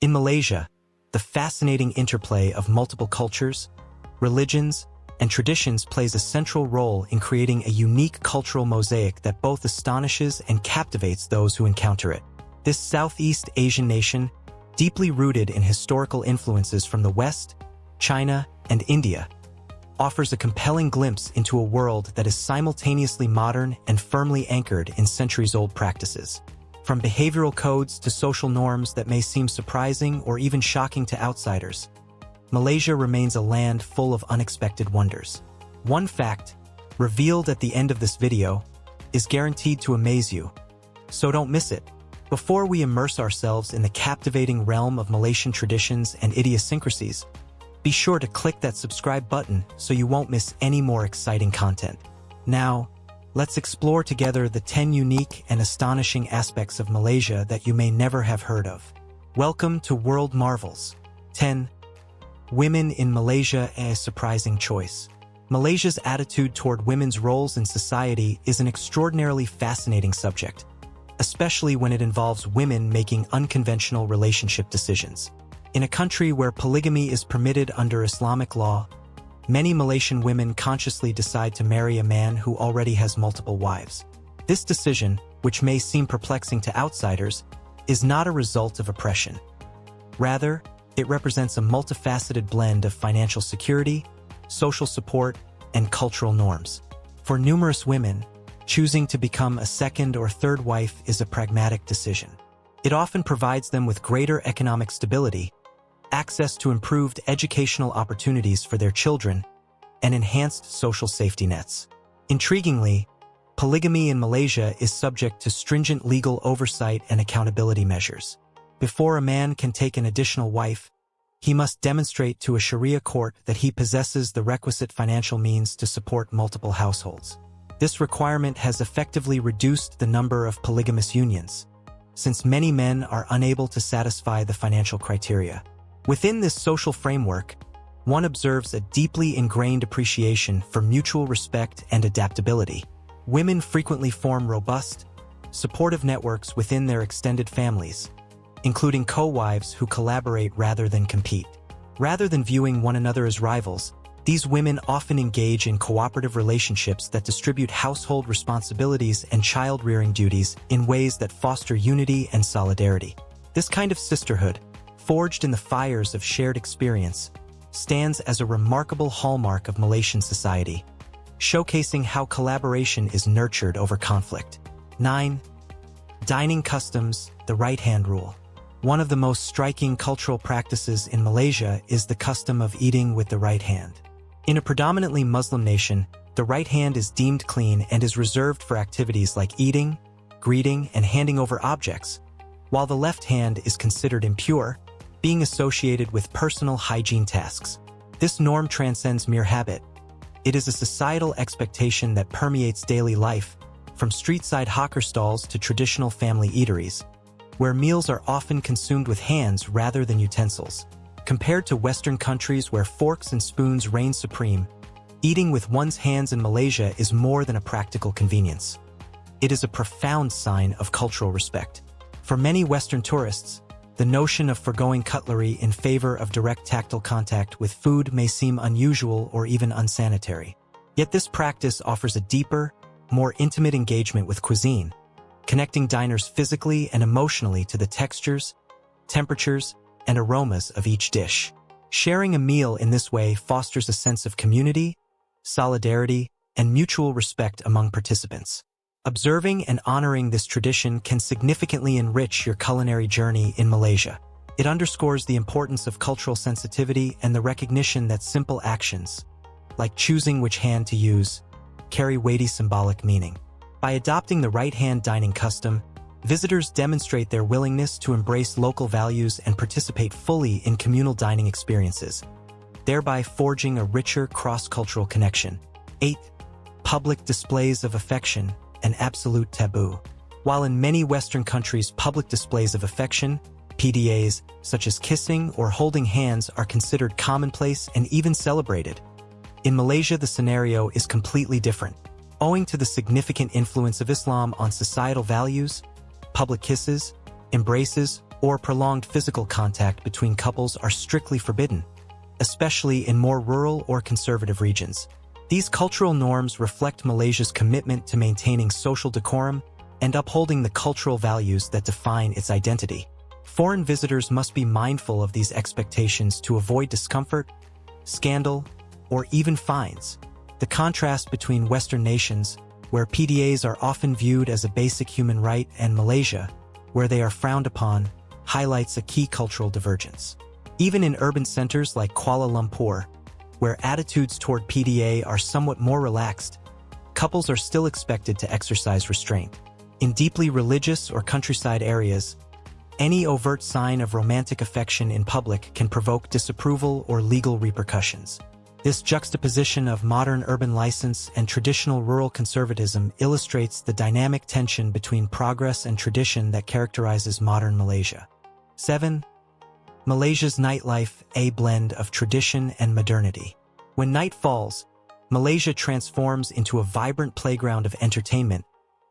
In Malaysia, the fascinating interplay of multiple cultures, religions, and traditions plays a central role in creating a unique cultural mosaic that both astonishes and captivates those who encounter it. This Southeast Asian nation, deeply rooted in historical influences from the West, China, and India, offers a compelling glimpse into a world that is simultaneously modern and firmly anchored in centuries-old practices. From behavioral codes to social norms that may seem surprising or even shocking to outsiders, Malaysia remains a land full of unexpected wonders. One fact, revealed at the end of this video, is guaranteed to amaze you, so don't miss it. Before we immerse ourselves in the captivating realm of Malaysian traditions and idiosyncrasies, be sure to click that subscribe button so you won't miss any more exciting content. Now, let's explore together the 10 unique and astonishing aspects of Malaysia that you may never have heard of. Welcome to World Marvels. 10. Women in Malaysia, a surprising choice. Malaysia's attitude toward women's roles in society is an extraordinarily fascinating subject, especially when it involves women making unconventional relationship decisions. In a country where polygamy is permitted under Islamic law, many Malaysian women consciously decide to marry a man who already has multiple wives. This decision, which may seem perplexing to outsiders, is not a result of oppression. Rather, it represents a multifaceted blend of financial security, social support, and cultural norms. For numerous women, choosing to become a second or third wife is a pragmatic decision. It often provides them with greater economic stability, access to improved educational opportunities for their children, and enhanced social safety nets. Intriguingly, polygamy in Malaysia is subject to stringent legal oversight and accountability measures. Before a man can take an additional wife, he must demonstrate to a Sharia court that he possesses the requisite financial means to support multiple households. This requirement has effectively reduced the number of polygamous unions, since many men are unable to satisfy the financial criteria. Within this social framework, one observes a deeply ingrained appreciation for mutual respect and adaptability. Women frequently form robust, supportive networks within their extended families, including co-wives who collaborate rather than compete. Rather than viewing one another as rivals, these women often engage in cooperative relationships that distribute household responsibilities and child-rearing duties in ways that foster unity and solidarity. This kind of sisterhood, forged in the fires of shared experience, stands as a remarkable hallmark of Malaysian society, showcasing how collaboration is nurtured over conflict. 9. Dining customs, the right-hand rule. One of the most striking cultural practices in Malaysia is the custom of eating with the right hand. In a predominantly Muslim nation, the right hand is deemed clean and is reserved for activities like eating, greeting, and handing over objects, while the left hand is considered impure, being associated with personal hygiene tasks. This norm transcends mere habit. It is a societal expectation that permeates daily life, from street-side hawker stalls to traditional family eateries, where meals are often consumed with hands rather than utensils. Compared to Western countries where forks and spoons reign supreme, eating with one's hands in Malaysia is more than a practical convenience. It is a profound sign of cultural respect. For many Western tourists, the notion of forgoing cutlery in favor of direct tactile contact with food may seem unusual or even unsanitary. Yet this practice offers a deeper, more intimate engagement with cuisine, connecting diners physically and emotionally to the textures, temperatures, and aromas of each dish. Sharing a meal in this way fosters a sense of community, solidarity, and mutual respect among participants. Observing and honoring this tradition can significantly enrich your culinary journey in Malaysia. It underscores the importance of cultural sensitivity and the recognition that simple actions, like choosing which hand to use, carry weighty symbolic meaning. By adopting the right-hand dining custom, visitors demonstrate their willingness to embrace local values and participate fully in communal dining experiences, thereby forging a richer cross-cultural connection. 8. Public displays of affection, an absolute taboo. While in many Western countries public displays of affection, PDAs, such as kissing or holding hands, are considered commonplace and even celebrated, in Malaysia the scenario is completely different. Owing to the significant influence of Islam on societal values, public kisses, embraces, or prolonged physical contact between couples are strictly forbidden, especially in more rural or conservative regions. These cultural norms reflect Malaysia's commitment to maintaining social decorum and upholding the cultural values that define its identity. Foreign visitors must be mindful of these expectations to avoid discomfort, scandal, or even fines. The contrast between Western nations, where PDAs are often viewed as a basic human right, and Malaysia, where they are frowned upon, highlights a key cultural divergence. Even in urban centers like Kuala Lumpur, where attitudes toward PDA are somewhat more relaxed, couples are still expected to exercise restraint. In deeply religious or countryside areas, any overt sign of romantic affection in public can provoke disapproval or legal repercussions. This juxtaposition of modern urban license and traditional rural conservatism illustrates the dynamic tension between progress and tradition that characterizes modern Malaysia. 7. Malaysia's nightlife, a blend of tradition and modernity. When night falls, Malaysia transforms into a vibrant playground of entertainment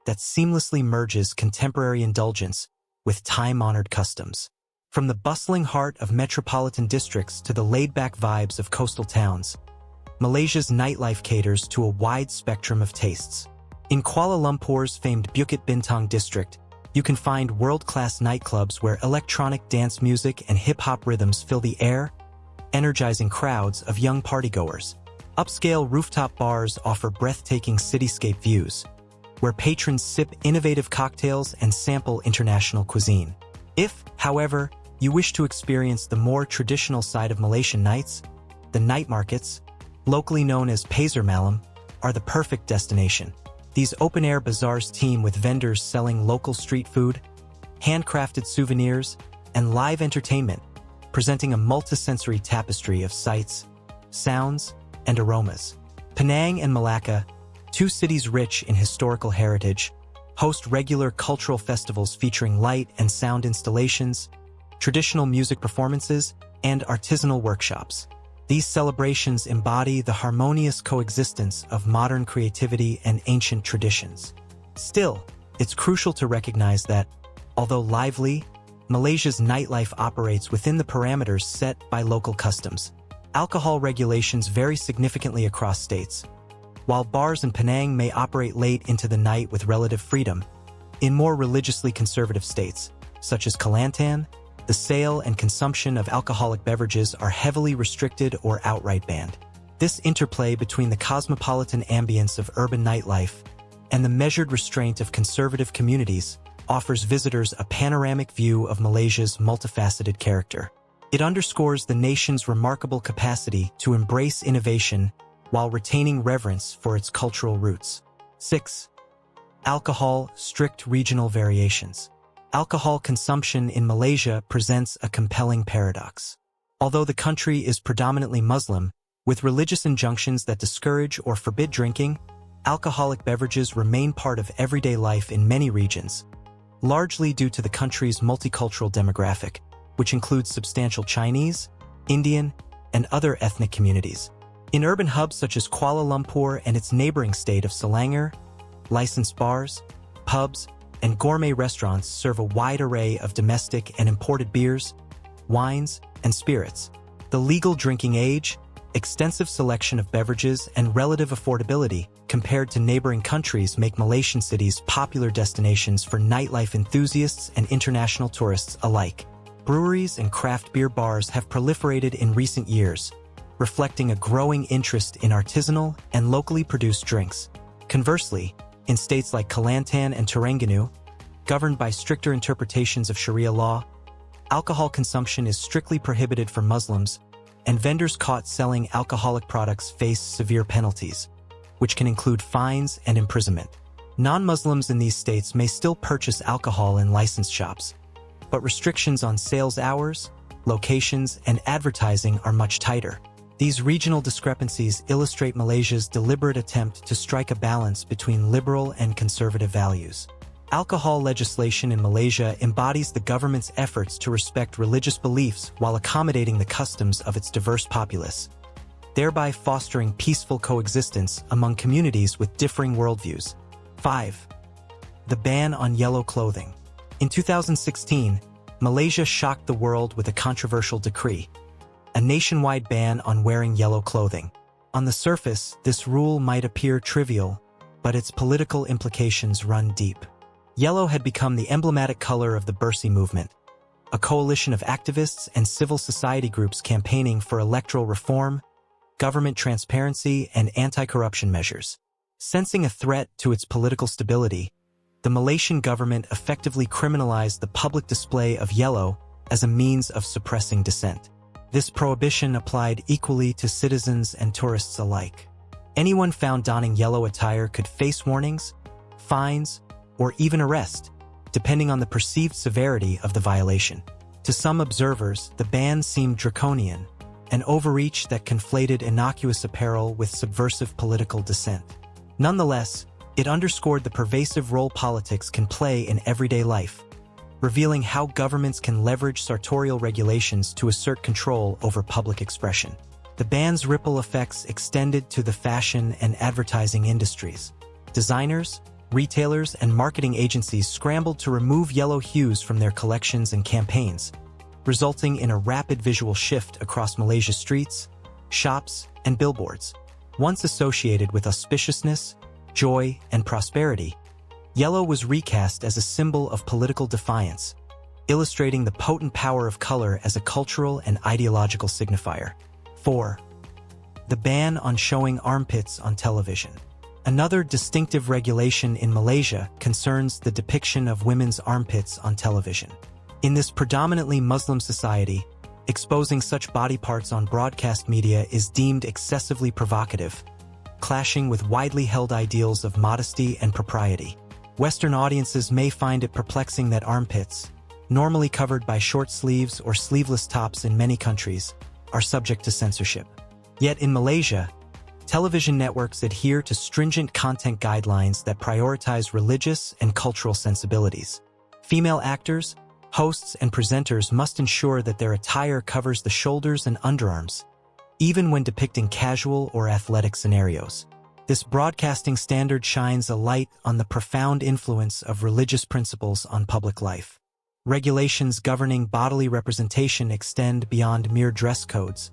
that seamlessly merges contemporary indulgence with time-honored customs. From the bustling heart of metropolitan districts to the laid-back vibes of coastal towns, Malaysia's nightlife caters to a wide spectrum of tastes. In Kuala Lumpur's famed Bukit Bintang district, you can find world-class nightclubs where electronic dance music and hip-hop rhythms fill the air, energizing crowds of young partygoers. Upscale rooftop bars offer breathtaking cityscape views, where patrons sip innovative cocktails and sample international cuisine. If, however, you wish to experience the more traditional side of Malaysian nights, the night markets, locally known as Pasar Malam, are the perfect destination. These open-air bazaars teem with vendors selling local street food, handcrafted souvenirs, and live entertainment, presenting a multisensory tapestry of sights, sounds, and aromas. Penang and Malacca, two cities rich in historical heritage, host regular cultural festivals featuring light and sound installations, traditional music performances, and artisanal workshops. These celebrations embody the harmonious coexistence of modern creativity and ancient traditions. Still, it's crucial to recognize that, although lively, Malaysia's nightlife operates within the parameters set by local customs. Alcohol regulations vary significantly across states. While bars in Penang may operate late into the night with relative freedom, in more religiously conservative states, such as Kelantan, the sale and consumption of alcoholic beverages are heavily restricted or outright banned. This interplay between the cosmopolitan ambience of urban nightlife and the measured restraint of conservative communities offers visitors a panoramic view of Malaysia's multifaceted character. It underscores the nation's remarkable capacity to embrace innovation while retaining reverence for its cultural roots. 6. Alcohol, strict regional variations. Alcohol consumption in Malaysia presents a compelling paradox. Although the country is predominantly Muslim, with religious injunctions that discourage or forbid drinking, alcoholic beverages remain part of everyday life in many regions, largely due to the country's multicultural demographic, which includes substantial Chinese, Indian, and other ethnic communities. In urban hubs such as Kuala Lumpur and its neighboring state of Selangor, licensed bars, pubs, and gourmet restaurants serve a wide array of domestic and imported beers, wines, and spirits. The legal drinking age, extensive selection of beverages, and relative affordability compared to neighboring countries make Malaysian cities popular destinations for nightlife enthusiasts and international tourists alike. Breweries and craft beer bars have proliferated in recent years, reflecting a growing interest in artisanal and locally produced drinks. Conversely, in states like Kelantan and Terengganu, governed by stricter interpretations of Sharia law, alcohol consumption is strictly prohibited for Muslims, and vendors caught selling alcoholic products face severe penalties, which can include fines and imprisonment. Non-Muslims in these states may still purchase alcohol in licensed shops, but restrictions on sales hours, locations, and advertising are much tighter. These regional discrepancies illustrate Malaysia's deliberate attempt to strike a balance between liberal and conservative values. Alcohol legislation in Malaysia embodies the government's efforts to respect religious beliefs while accommodating the customs of its diverse populace, thereby fostering peaceful coexistence among communities with differing worldviews. 5. The ban on yellow clothing. In 2016, Malaysia shocked the world with a controversial decree, a nationwide ban on wearing yellow clothing. On the surface, this rule might appear trivial, but its political implications run deep. Yellow had become the emblematic color of the Bersih movement, a coalition of activists and civil society groups campaigning for electoral reform, government transparency, and anti-corruption measures. Sensing a threat to its political stability, the Malaysian government effectively criminalized the public display of yellow as a means of suppressing dissent. This prohibition applied equally to citizens and tourists alike. Anyone found donning yellow attire could face warnings, fines, or even arrest, depending on the perceived severity of the violation. To some observers, the ban seemed draconian, an overreach that conflated innocuous apparel with subversive political dissent. Nonetheless, it underscored the pervasive role politics can play in everyday life, revealing how governments can leverage sartorial regulations to assert control over public expression. The ban's ripple effects extended to the fashion and advertising industries. Designers, retailers, and marketing agencies scrambled to remove yellow hues from their collections and campaigns, resulting in a rapid visual shift across Malaysia's streets, shops, and billboards. Once associated with auspiciousness, joy, and prosperity, yellow was recast as a symbol of political defiance, illustrating the potent power of color as a cultural and ideological signifier. 4. The ban on showing armpits on television. Another distinctive regulation in Malaysia concerns the depiction of women's armpits on television. In this predominantly Muslim society, exposing such body parts on broadcast media is deemed excessively provocative, clashing with widely held ideals of modesty and propriety. Western audiences may find it perplexing that armpits, normally covered by short sleeves or sleeveless tops in many countries, are subject to censorship. Yet in Malaysia, television networks adhere to stringent content guidelines that prioritize religious and cultural sensibilities. Female actors, hosts, and presenters must ensure that their attire covers the shoulders and underarms, even when depicting casual or athletic scenarios. This broadcasting standard shines a light on the profound influence of religious principles on public life. Regulations governing bodily representation extend beyond mere dress codes,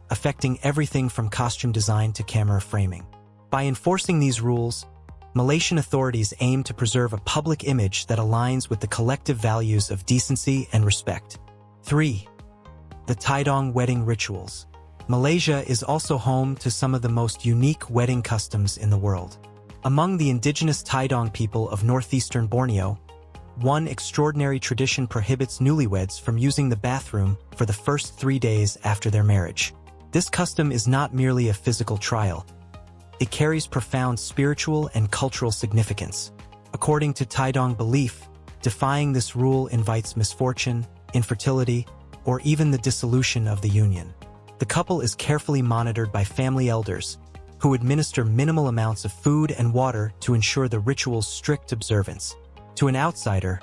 affecting everything from costume design to camera framing. By enforcing these rules, Malaysian authorities aim to preserve a public image that aligns with the collective values of decency and respect. 3. The Tidong wedding rituals. Malaysia is also home to some of the most unique wedding customs in the world. Among the indigenous Tidong people of northeastern Borneo, one extraordinary tradition prohibits newlyweds from using the bathroom for the first 3 days after their marriage. This custom is not merely a physical trial. It carries profound spiritual and cultural significance. According to Tidong belief, defying this rule invites misfortune, infertility, or even the dissolution of the union. The couple is carefully monitored by family elders, who administer minimal amounts of food and water to ensure the ritual's strict observance. To an outsider,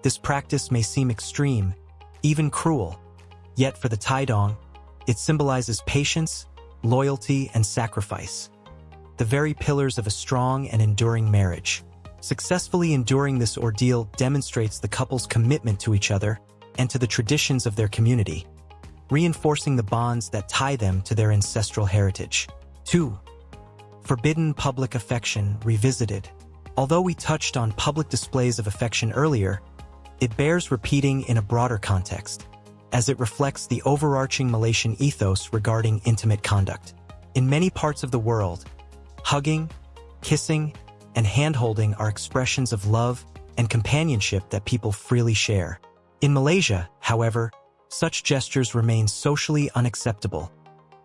this practice may seem extreme, even cruel. Yet for the Tidong, it symbolizes patience, loyalty, and sacrifice, the very pillars of a strong and enduring marriage. Successfully enduring this ordeal demonstrates the couple's commitment to each other and to the traditions of their community, reinforcing the bonds that tie them to their ancestral heritage. 2. Forbidden public affection revisited. Although we touched on public displays of affection earlier, it bears repeating in a broader context, as it reflects the overarching Malaysian ethos regarding intimate conduct. In many parts of the world, hugging, kissing, and hand-holding are expressions of love and companionship that people freely share. In Malaysia, however, such gestures remain socially unacceptable,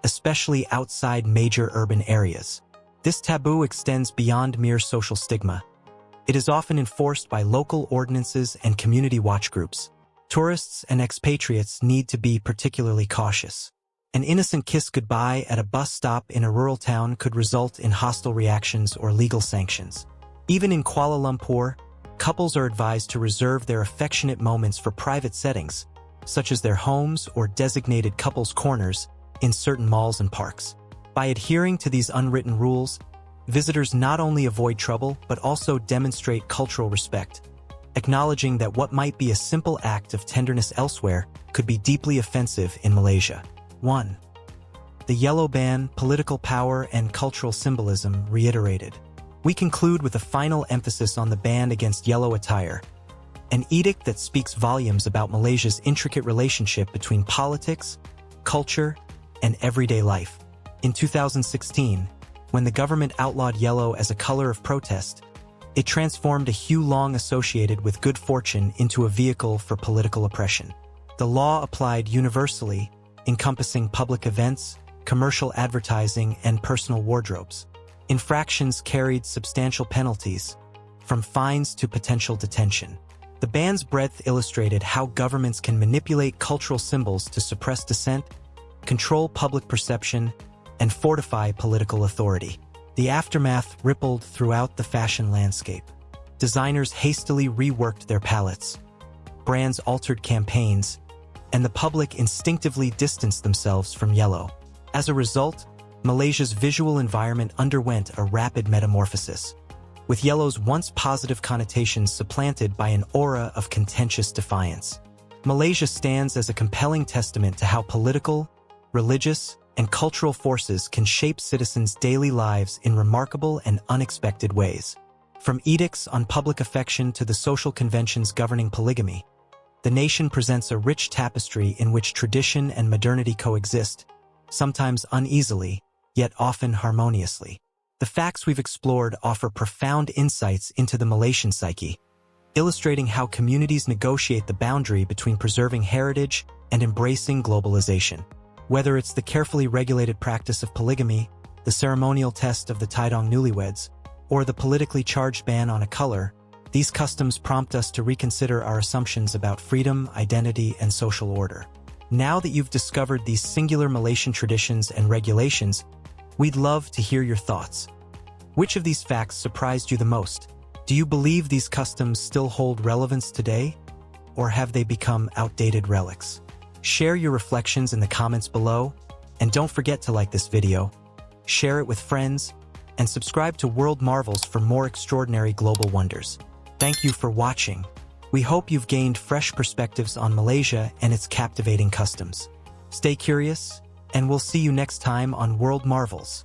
especially outside major urban areas. This taboo extends beyond mere social stigma. It is often enforced by local ordinances and community watch groups. Tourists and expatriates need to be particularly cautious. An innocent kiss goodbye at a bus stop in a rural town could result in hostile reactions or legal sanctions. Even in Kuala Lumpur, couples are advised to reserve their affectionate moments for private settings, such as their homes or designated couples' corners in certain malls and parks. By adhering to these unwritten rules, visitors not only avoid trouble but also demonstrate cultural respect, acknowledging that what might be a simple act of tenderness elsewhere could be deeply offensive in Malaysia. 1. The yellow ban, political power and cultural symbolism reiterated. We conclude with a final emphasis on the ban against yellow attire, an edict that speaks volumes about Malaysia's intricate relationship between politics, culture, and everyday life. In 2016, when the government outlawed yellow as a color of protest, it transformed a hue long associated with good fortune into a vehicle for political oppression. The law applied universally, encompassing public events, commercial advertising, and personal wardrobes. Infractions carried substantial penalties, from fines to potential detention. The ban's breadth illustrated how governments can manipulate cultural symbols to suppress dissent, control public perception, and fortify political authority. The aftermath rippled throughout the fashion landscape. Designers hastily reworked their palettes, brands altered campaigns, and the public instinctively distanced themselves from yellow. As a result, Malaysia's visual environment underwent a rapid metamorphosis, with yellow's once positive connotations supplanted by an aura of contentious defiance. Malaysia stands as a compelling testament to how political, religious, and cultural forces can shape citizens' daily lives in remarkable and unexpected ways. From edicts on public affection to the social conventions governing polygamy, the nation presents a rich tapestry in which tradition and modernity coexist, sometimes uneasily, yet often harmoniously. The facts we've explored offer profound insights into the Malaysian psyche, illustrating how communities negotiate the boundary between preserving heritage and embracing globalization. Whether it's the carefully regulated practice of polygamy, the ceremonial test of the Tidong newlyweds, or the politically charged ban on a color, these customs prompt us to reconsider our assumptions about freedom, identity, and social order. Now that you've discovered these singular Malaysian traditions and regulations, we'd love to hear your thoughts. Which of these facts surprised you the most? Do you believe these customs still hold relevance today, or have they become outdated relics? Share your reflections in the comments below, and don't forget to like this video, share it with friends, and subscribe to World Marvels for more extraordinary global wonders. Thank you for watching. We hope you've gained fresh perspectives on Malaysia and its captivating customs. Stay curious, and we'll see you next time on World Marvels.